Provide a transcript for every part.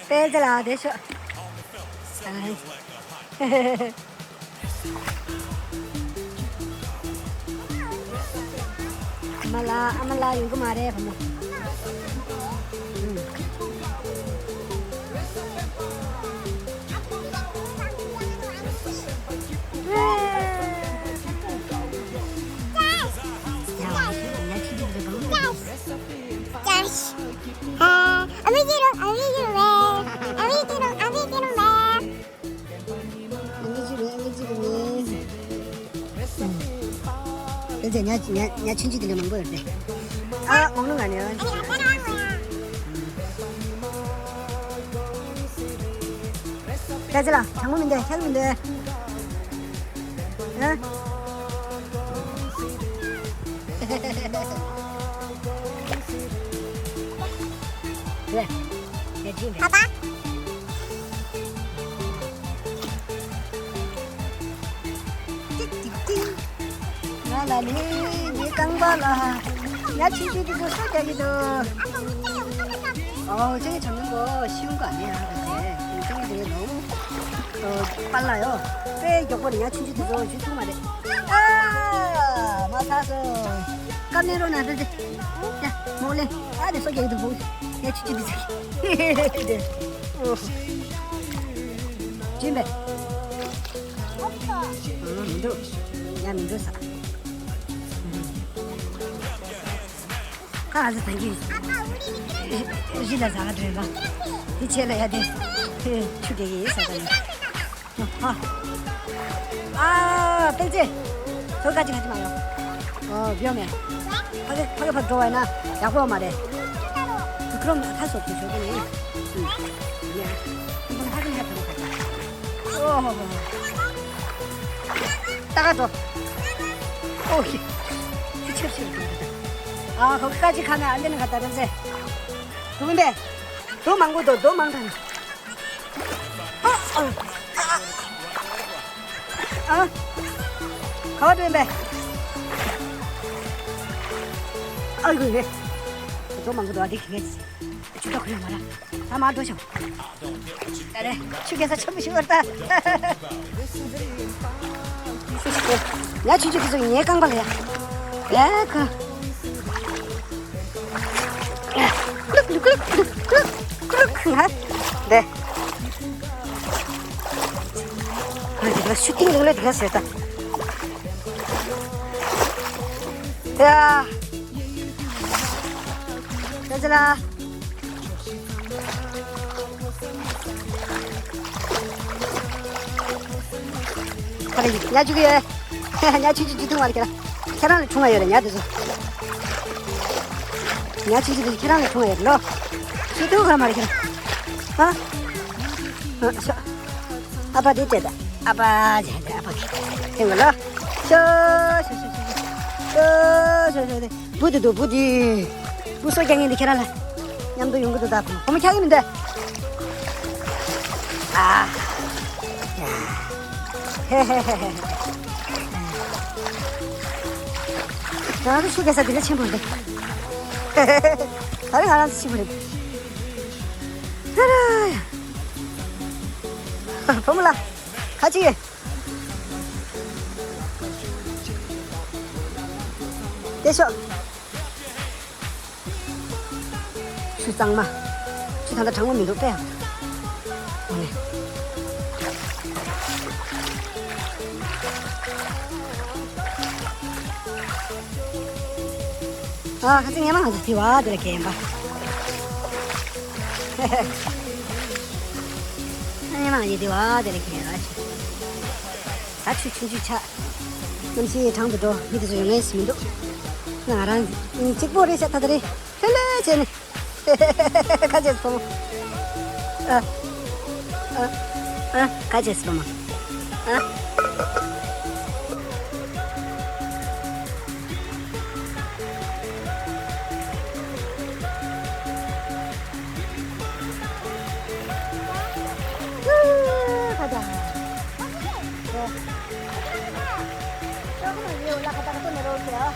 빼더라 내셔. 아말라 이거 말해 보면. 이제 nhà 친지들이 먹을 때. 아 먹는 거 아니야? 야들아 장모민데 향민데. 응? 그래. 내 집에. 봐봐. 나니 깡발라 야 친구들도 소개하기도 저기 잡는 거 쉬운 거 아니야. 근데 생이들이 너무 빨라요. 꽤 격벌이야. 친구들도 주통 말해. 아 맞아서 까메로 나들지. 야 몰래 아내 소개하기도 보고 야 친구들 저기 준비 민두 야 민두 사 가서 당기. 우리가 사가들어가. 이체를 돼. 추격이 있어가지고. 뺄지. 저기까지 가지 마요. 위험해. 파괴파 들어와야 나 야구로 말해. 그럼 할 수 없지 저거는. 아니야. 한번 확인해보고 가자. 따가줘. 오케이. 치치치. 거기까지 가면 안 되는 것 같다는데. 누군데? 너 망고도, 너 망다니. 가와도인데. 아이고, 왜? 너 망고도 어디 가겠지? 주도 그냥 말아. 다 말도셔. 그래, 축에서 처음 쉬었다. 야, 주주 기성이 얘 깡발이야. 야, 네. 내가 슈팅을 원래 들었어요. 야, 여전아. 그래, 야 주게. 야 주주 말이야. 계란을 중화해야 돼, 야도. 야 주주 계란을 중화해야 돼. 너. 주도 그런 말이야. 아빠 됐다. 아빠 된 걸로. 부디도 부디. 무sol갱인데 계란을. 냠도 용구도 다 보면 향이면 돼. 헤헤헤헤. 나도 숙여서 그냥 침볼래. 다른 하나도 침볼래. 하라. 보물라. 같이. 됐어. 출장마. 출장다 장모민도 빼야 돼. 같이 얘만 하자. 뒤와 이렇게 봐. 얘만 이제 뒤와 이렇게 해가지고. 같이 춘추차. 넘시 장부도 밑에서 용했으면도 나랑 직보리 세타들이 별로 쟤네. 같이 보면. 같이 보면. 가자. 조금만 위에 올라가다가 또 내려올게요.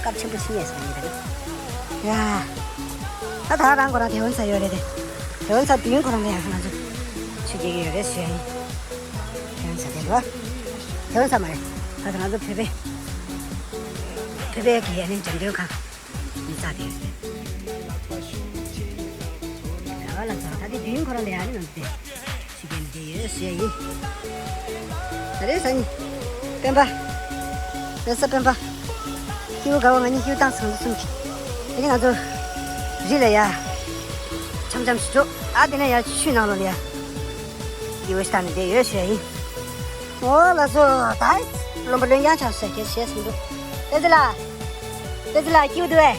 깜짝 붙이겠습니다. 야, 나 다란 거라 대원사 열애돼. 대원사 비운 거랑 내가 하나 좀 주제기 열애 수행. 대원사 대고 대원사 말해. 하여튼 아주 패배 기회는 정정하고 인사돼야 돼. 나갈라서 다들 비운 거랑 내가 하는 건데 주제기 열애 수행이. 그래서 뺀봐. 됐어 뺀봐. hiu 가고 아니 hiu 땅 성도 숨기 이게 아주 질래야 점점 수조 아들네 야 취나로야 이거 스타는데 열쇠이 올라서 다 롬벌랭 양차서 계시었습니다. 얘들아 기부도 해.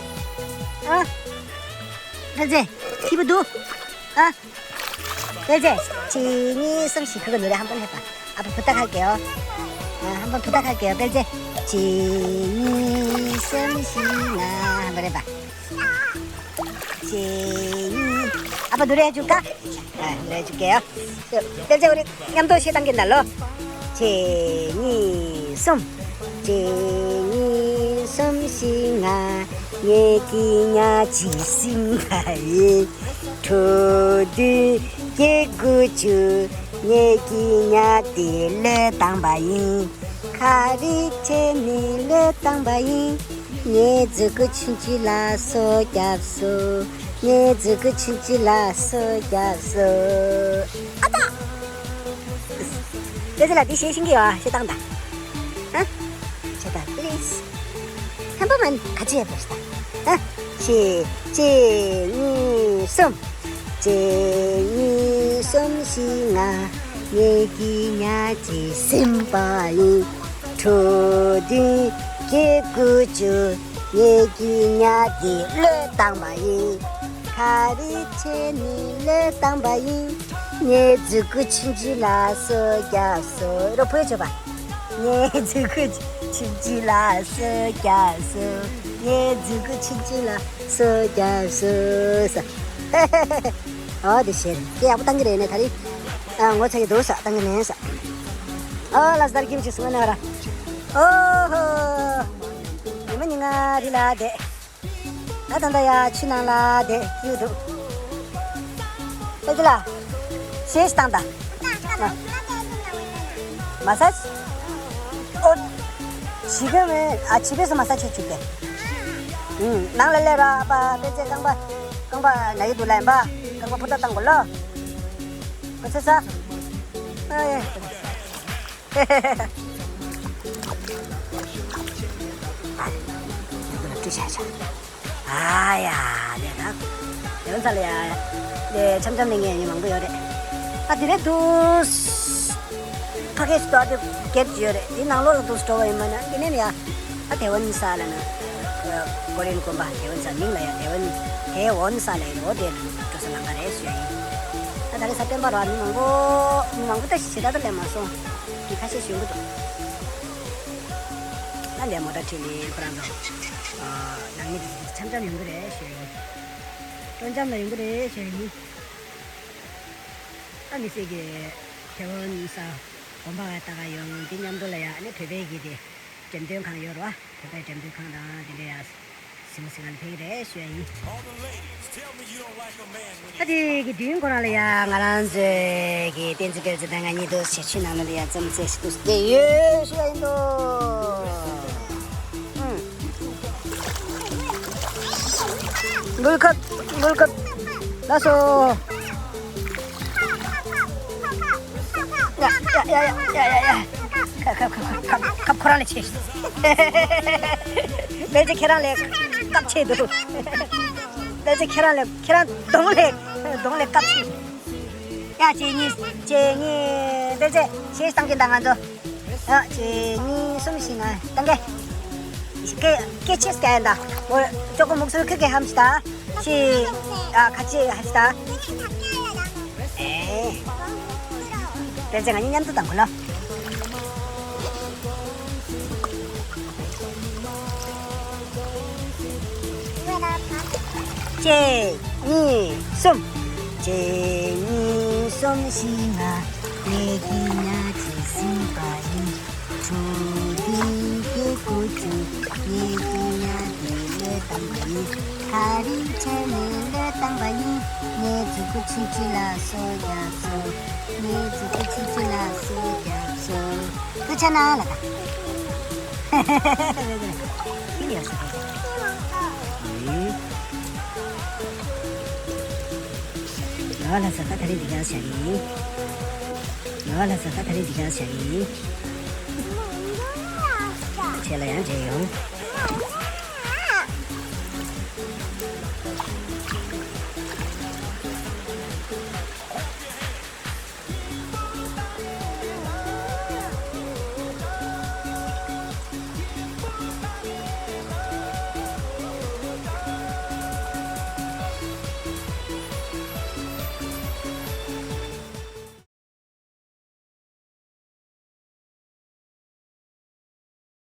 어? 그지? 기부도? 어? 그지? 진이 성씨 그거 노래 한번 해봐. 아빠 부탁할게요. 한번 부탁할게요. bel제 진이 성씨나 한번 해봐. 진이 아빠 노래 해줄까? 노래 해줄게요. bel제 우리 냠도시 당긴 날로 진이 솜씨나 얘기냐 지심가이 토디 개구주 얘기냐 딜레 땅바인 가리체 밀레 땅바인 내즈그 친지라서 잡소 내즈그 친지라서 잡소 아따 얘들아 니 신기해 시당다 어? 제다 플리즈 한 번만 같이 해봅시다. 어? 제니 솜씨나 얘기냐 지심바이 토디 개구주 얘기냐 딜레 땅바이 가리체 닐레 땅바이 내즈그 친지라서 야서 이렇게 보여줘봐. 내즈그 친지라서 야서 내즈그 친지라서 야서 됐어. 걔 아무 당기래 다리 ngo차게 넣어서 당겨내서 라스 다리 김치 수건해라. 오호 이모니가 리라데 나단다야 취나라데 유도 얘들아 시에스 당다 마사지? 지금은 집에서 마사지 해줄게. 낭랄래라 봐 배제 강바 나이 둘라인바 강바 붙었던 걸로 어째서? 예. 누구는 드셔야죠. 아야 내가 연살이야 내 점점냉이 망고 요래 아들의 두스 파게스도 아주 겟지요래 이 낭로로 두스 좋아 임마나 이네미야 대원사라는 그 고린 곰바 대원사 민라야 대원사네 어디에 조선 난가래 했어요. 다리 사편 바로 안 망고 시다들래 마소 이 가시 쉬운 것도 난내 모다 틀리 그런거 낭이 참전 연구래 쉬운 연장나 연결해 저희 아니 세게 병원사 공부했다가 영진년 돌려야 아니 배배기 돼 점점 강요로와 배배 점점 강다 이래야 심심한 배래 쉬어이 아직 그 뒤인 거라야 나란 저기 댄스벨즈 당하니도 시치 나는데야 좀 제시도 예 쉬어인도 물컵 나서 야야야야야야 갑코라네 치 매제 계란래 깝치도 매제 계란 동래 깝치 야 제니 매제 시상진 당한도 제니 숨쉬나 당게 깨치스게 한다 뭘 조금 목소리 크게 합시다 같이 합시다 에이 벨쟁아 인연도 안 걸러 제니 숨쉬나 내기냐 지승바이 조딩게 고주 내기냐 내내 땅바니 가리채는 내 땅바니 내 주고 치질라서 약속 내 주고 치질라서 약속 그렇잖아 나가 왜 그래 힘이 없어 나와라서 까다리 니가 샤리 나와라서 까다리 니가 샤리 切了杨姐油。